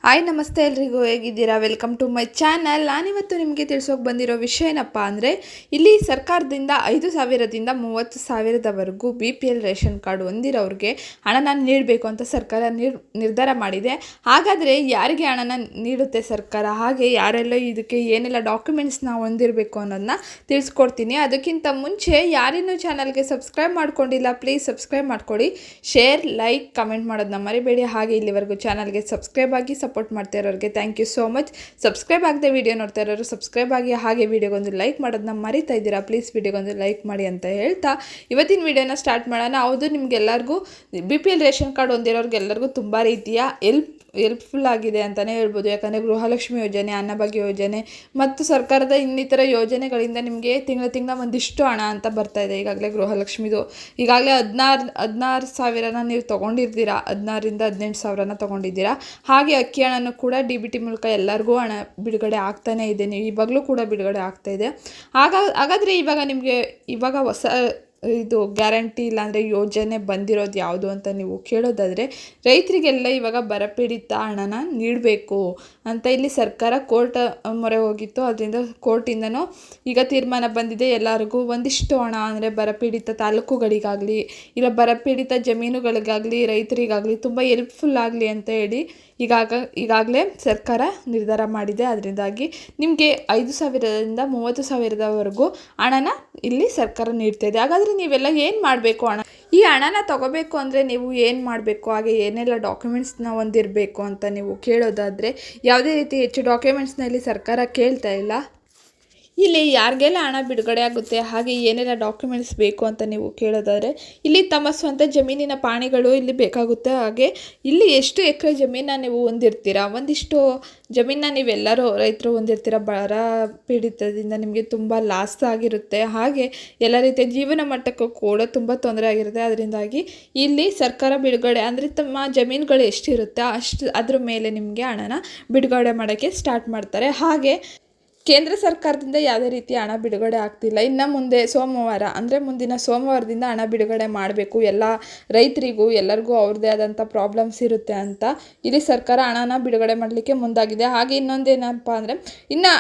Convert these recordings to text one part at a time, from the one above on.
Hi ನಮಸ್ತೆ ಎಲ್ರಿಗೂ ಹೇಗಿದ್ದೀರಾ? Welcome to my channel. ನಾನಿವತ್ತು ನಿಮಗೆ ತಿಳಿಸೋಕೆ ಬಂದಿರೋ ವಿಷಯ ಏನಪ್ಪ ಅಂದರೆ, ಇಲ್ಲಿ ಸರ್ಕಾರದಿಂದ 5,000ದಿಂದ 30,000ದವರೆಗೂ BPL ರೇಷನ್ ಕಾರ್ಡ್ ಹೊಂದಿರೋರಿಗೆ ಹಣನ ನೀಡಬೇಕು ಅಂತ ಸರ್ಕಾರ ನಿರ್ಧಾರ ಮಾಡಿದೆ. ಹಾಗಾದರೆ ಯಾರಿಗೆ ಹಣನ ನೀಡುತ್ತೆ ಸರ್ಕಾರ, ಹಾಗೆ ಯಾರೆಲ್ಲ ಇದಕ್ಕೆ ಏನೆಲ್ಲ ಡಾಕ್ಯುಮೆಂಟ್ಸ್ನ ಹೊಂದಿರಬೇಕು ಅನ್ನೋದನ್ನ ತಿಳಿಸ್ಕೊಡ್ತೀನಿ. ಅದಕ್ಕಿಂತ ಮುಂಚೆ ಯಾರಿನ್ನೂ ಚಾನಲ್ಗೆ ಸಬ್ಸ್ಕ್ರೈಬ್ ಮಾಡ್ಕೊಂಡಿಲ್ಲ, ಪ್ಲೀಸ್ ಸಬ್ಸ್ಕ್ರೈಬ್ ಮಾಡ್ಕೊಳ್ಳಿ. ಶೇರ್, ಲೈಕ್, ಕಮೆಂಟ್ ಮಾಡೋದನ್ನ ಮರಿಬೇಡಿ. ಹಾಗೆ ಇಲ್ಲಿವರೆಗೂ ಚಾನಲ್ಗೆ ಸಬ್ಸ್ಕ್ರೈಬ್ ಆಗಿ ಸಪೋರ್ಟ್ ಮಾಡ್ತಾ ಇರೋರಿಗೆ thank you so much. Subscribe ಆಗದೆ ವಿಡಿಯೋ ನೋಡ್ತಾ ಇರೋರು ಸಬ್ಸ್ಕ್ರೈಬ್ ಆಗಿ, ಹಾಗೆ ವಿಡಿಯೋಗೊಂದು ಲೈಕ್ ಮಾಡೋದನ್ನ ಮರಿತಾ ಇದ್ದೀರಾ, ಪ್ಲೀಸ್ ವಿಡಿಯೋಗೊಂದು ಲೈಕ್ ಮಾಡಿ ಅಂತ ಹೇಳ್ತಾ ಇವತ್ತಿನ ವಿಡಿಯೋನ ಸ್ಟಾರ್ಟ್ ಮಾಡೋಣ. ಹೌದು, ನಿಮಗೆಲ್ಲರಿಗೂ BPL ರೇಷನ್ ಕಾರ್ಡ್ ಹೊಂದಿರೋರಿಗೆಲ್ಲರಿಗೂ ತುಂಬ ರೀತಿಯ ಹೆಲ್ಪ್ಫುಲ್ ಆಗಿದೆ ಅಂತಲೇ ಹೇಳ್ಬೋದು. ಯಾಕಂದರೆ ಗೃಹಲಕ್ಷ್ಮಿ ಯೋಜನೆ, ಅನ್ನಭಾಗ್ಯ ಯೋಜನೆ ಮತ್ತು ಸರ್ಕಾರದ ಇನ್ನಿತರ ಯೋಜನೆಗಳಿಂದ ನಿಮಗೆ ತಿಂಗಳ ಒಂದಿಷ್ಟು ಹಣ ಅಂತ ಬರ್ತಾ ಇದೆ. ಈಗಾಗಲೇ ಗೃಹಲಕ್ಷ್ಮಿದು ಈಗಾಗಲೇ 16,000ನ ನೀವು ತೊಗೊಂಡಿರ್ತೀರಾ, 16ರಿಂದ 18,000ನ ತೊಗೊಂಡಿದ್ದೀರಾ. ಹಾಗೆ ಅಕ್ಕಿ ಹಣನೂ ಕೂಡ DBT ಮೂಲಕ ಎಲ್ಲರಿಗೂ ಹಣ ಬಿಡುಗಡೆ ಆಗ್ತಾನೇ ಇದೆ. ನೀವು ಇವಾಗಲೂ ಕೂಡ ಬಿಡುಗಡೆ ಆಗ್ತಾ ಇದೆ. ಹಾಗಾದರೆ ಇವಾಗ ಹೊಸ ಇದು ಗ್ಯಾರಂಟಿ ಇಲ್ಲಾಂದರೆ ಯೋಜನೆ ಬಂದಿರೋದು ಯಾವುದು ಅಂತ ನೀವು ಕೇಳೋದಾದರೆ, ರೈತರಿಗೆಲ್ಲ ಇವಾಗ ಬರಪೀಡಿತ ಹಣನ ನೀಡಬೇಕು ಅಂತ ಇಲ್ಲಿ ಸರ್ಕಾರ ಕೋರ್ಟ್ ಮೊರೆ ಹೋಗಿತ್ತು. ಅದರಿಂದ ಕೋರ್ಟಿಂದನೂ ಈಗ ತೀರ್ಮಾನ ಬಂದಿದೆ. ಎಲ್ಲರಿಗೂ ಒಂದಿಷ್ಟು ಹಣ ಅಂದರೆ ಬರಪೀಡಿತ ತಾಲೂಕುಗಳಿಗಾಗಲಿ ಇಲ್ಲ ಬರಪೀಡಿತ ಜಮೀನುಗಳಿಗಾಗಲಿ ರೈತರಿಗಾಗಲಿ ತುಂಬ ಹೆಲ್ಪ್ಫುಲ್ ಆಗಲಿ ಅಂತ ಹೇಳಿ ಈಗಾಗಲೇ ಸರ್ಕಾರ ನಿರ್ಧಾರ ಮಾಡಿದೆ. ಅದರಿಂದಾಗಿ ನಿಮಗೆ 5,000ದಿಂದ 30,000ದವರೆಗೂ ಹಣನ ಇಲ್ಲಿ ಸರ್ಕಾರ ನೀಡ್ತಾ ಇದೆ. ಹಾಗಾದರೆ ನೀವೆಲ್ಲ ಏನು ಮಾಡಬೇಕು? ಈ ಹಣನ ತೊಗೋಬೇಕು ಅಂದರೆ ನೀವು ಏನು ಮಾಡಬೇಕು, ಹಾಗೆ ಏನೆಲ್ಲ ಡಾಕ್ಯುಮೆಂಟ್ಸ್ನ ಹೊಂದಿರಬೇಕು ಅಂತ ನೀವು ಕೇಳೋದಾದರೆ, ಯಾವುದೇ ರೀತಿ ಹೆಚ್ಚು ಡಾಕ್ಯುಮೆಂಟ್ಸ್ನ ಇಲ್ಲಿ ಸರ್ಕಾರ ಕೇಳ್ತಾ ಇಲ್ಲ. ಇಲ್ಲಿ ಯಾರಿಗೆಲ್ಲ ಹಣ ಬಿಡುಗಡೆ ಆಗುತ್ತೆ, ಹಾಗೆ ಏನೆಲ್ಲ ಡಾಕ್ಯುಮೆಂಟ್ಸ್ ಬೇಕು ಅಂತ ನೀವು ಕೇಳೋದಾದರೆ, ಇಲ್ಲಿ ತಮ್ಮ ಸ್ವಂತ ಜಮೀನಿನ ಪಾಣಿಗಳು ಇಲ್ಲಿ ಬೇಕಾಗುತ್ತೆ. ಹಾಗೆ ಇಲ್ಲಿ ಎಷ್ಟು ಎಕರೆ ಜಮೀನನ್ನ ನೀವು ಹೊಂದಿರ್ತೀರಾ, ಒಂದಿಷ್ಟು ಜಮೀನನ್ನ ನೀವೆಲ್ಲರೂ ರೈತರು ಹೊಂದಿರ್ತೀರ. ಬರ ಪೀಡಿತದಿಂದ ನಿಮಗೆ ತುಂಬ ಲಾಸ್ ಆಗಿರುತ್ತೆ. ಹಾಗೆ ಎಲ್ಲ ರೀತಿಯ ಜೀವನ ಮಟ್ಟಕ್ಕೂ ಕೂಡ ತುಂಬ ತೊಂದರೆ ಆಗಿರುತ್ತೆ. ಅದರಿಂದಾಗಿ ಇಲ್ಲಿ ಸರ್ಕಾರ ಬಿಡುಗಡೆ ಅಂದರೆ ತಮ್ಮ ಜಮೀನುಗಳು ಎಷ್ಟಿರುತ್ತೆ ಅದ್ರ ಮೇಲೆ ನಿಮಗೆ ಹಣನ ಬಿಡುಗಡೆ ಮಾಡೋಕ್ಕೆ ಸ್ಟಾರ್ಟ್ ಮಾಡ್ತಾರೆ. ಹಾಗೆ ಕೇಂದ್ರ ಸರ್ಕಾರದಿಂದ ಯಾವುದೇ ರೀತಿಯ ಹಣ ಬಿಡುಗಡೆ ಆಗ್ತಿಲ್ಲ. ಇನ್ನು ಮುಂದಿನ ಸೋಮವಾರದಿಂದ ಹಣ ಬಿಡುಗಡೆ ಮಾಡಬೇಕು. ಎಲ್ಲ ರೈತರಿಗೂ ಎಲ್ಲರಿಗೂ ಅವ್ರದ್ದೇ ಆದಂಥ ಪ್ರಾಬ್ಲಮ್ಸ್ ಇರುತ್ತೆ ಅಂತ ಇಲ್ಲಿ ಸರ್ಕಾರ ಹಣನ ಬಿಡುಗಡೆ ಮಾಡಲಿಕ್ಕೆ ಮುಂದಾಗಿದೆ. ಹಾಗೆ ಇನ್ನೊಂದೇನಪ್ಪ ಅಂದರೆ, ಇನ್ನು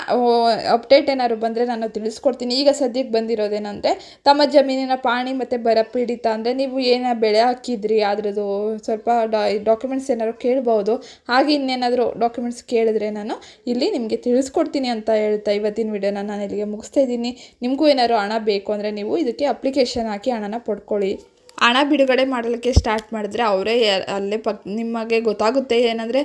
ಅಪ್ಡೇಟ್ ಏನಾದ್ರು ಬಂದರೆ ನಾನು ತಿಳಿಸ್ಕೊಡ್ತೀನಿ. ಈಗ ಸದ್ಯಕ್ಕೆ ಬಂದಿರೋದೇನೆಂದರೆ, ತಮ್ಮ ಜಮೀನಿನ ಪಾಣಿ ಮತ್ತು ಬರಪೀಡಿತ ಅಂದರೆ ನೀವು ಏನೋ ಬೆಳೆ ಹಾಕಿದ್ರಿ ಅದರದ್ದು ಸ್ವಲ್ಪ ಡಾಕ್ಯುಮೆಂಟ್ಸ್ ಏನಾದ್ರು ಕೇಳ್ಬೋದು. ಹಾಗೆ ಇನ್ನೇನಾದರೂ ಡಾಕ್ಯುಮೆಂಟ್ಸ್ ಕೇಳಿದ್ರೆ ನಾನು ಇಲ್ಲಿ ನಿಮಗೆ ತಿಳಿಸ್ಕೊಡ್ತೀನಿ ಅಂತ ಇವತ್ತಿನ ವಿಡಿಯೋನ ನಾನು ಇಲ್ಲಿಗೆ ಮುಗಿಸ್ತಾ ಇದ್ದೀನಿ. ನಿಮಗೂ ಏನಾದ್ರು ಹಣ ಬೇಕು ಅಂದರೆ ನೀವು ಇದಕ್ಕೆ ಅಪ್ಲಿಕೇಶನ್ ಹಾಕಿ ಹಣನ ಪಡ್ಕೊಳ್ಳಿ. ಹಣ ಬಿಡುಗಡೆ ಮಾಡಲಿಕ್ಕೆ ಸ್ಟಾರ್ಟ್ ಮಾಡಿದ್ರೆ ಅವರೇ ಅಲ್ಲೇ ನಿಮಗೆ ಗೊತ್ತಾಗುತ್ತೆ ಏನಂದರೆ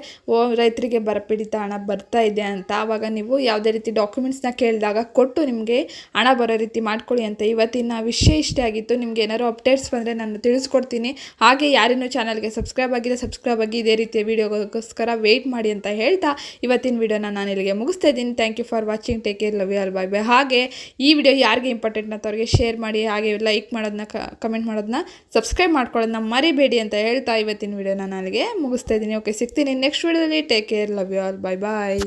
ರೈತರಿಗೆ ಬರಪೀಡಿತ ಹಣ ಬರ್ತಾ ಇದೆ ಅಂತ. ಆವಾಗ ನೀವು ಯಾವುದೇ ರೀತಿ ಡಾಕ್ಯುಮೆಂಟ್ಸ್ನ ಕೇಳಿದಾಗ ಕೊಟ್ಟು ನಿಮಗೆ ಹಣ ಬರೋ ರೀತಿ ಮಾಡ್ಕೊಳ್ಳಿ ಅಂತ ಇವತ್ತಿನ ವಿಷಯ ಇಷ್ಟೇ ಆಗಿತ್ತು. ನಿಮ್ಗೆ ಏನಾದ್ರು ಅಪ್ಡೇಟ್ಸ್ ಬಂದರೆ ನಾನು ತಿಳಿಸ್ಕೊಡ್ತೀನಿ. ಹಾಗೆ ಯಾರಿನ್ನೂ ಚಾನಲ್ಗೆ ಸಬ್ಸ್ಕ್ರೈಬ್ ಆಗಿ ಇದೇ ರೀತಿಯ ವೀಡಿಯೋಗೋಸ್ಕರ ವೆಯ್ಟ್ ಮಾಡಿ ಅಂತ ಹೇಳ್ತಾ ಇವತ್ತಿನ ವಿಡಿಯೋನ ನಾನು ಇಲ್ಲಿಗೆ ಮುಗಿಸ್ತಾ ಇದ್ದೀನಿ. Thank you for watching. Take care, love you all, bye bye. ಹಾಗೆ ಈ ವಿಡಿಯೋ ಯಾರಿಗೆ ಇಂಪಾರ್ಟೆಂಟ್ ಅಂತ ಅವ್ರಿಗೆ ಶೇರ್ ಮಾಡಿ, ಹಾಗೆ ಲೈಕ್ ಮಾಡೋದನ್ನ ಕಮೆಂಟ್ ಮಾಡೋದನ್ನ ಸಬ್ಸ್ಕ್ರೈಬ್ ಮಾಡ್ಕೊಳ್ಳೋದನ್ನ ಮರಿಬೇಡಿ ಅಂತ ಹೇಳ್ತಾ ಇವತ್ತಿನ ವಿಡಿಯೋನ ನನಗೆ ಮುಗಿಸ್ತಾ ಇದ್ದೀನಿ. ಓಕೆ, ಸಿಗ್ತೀನಿ ನೆಕ್ಸ್ಟ್ ವಿಡಿಯೋದಲ್ಲಿ. Take care, love you all, bye bye.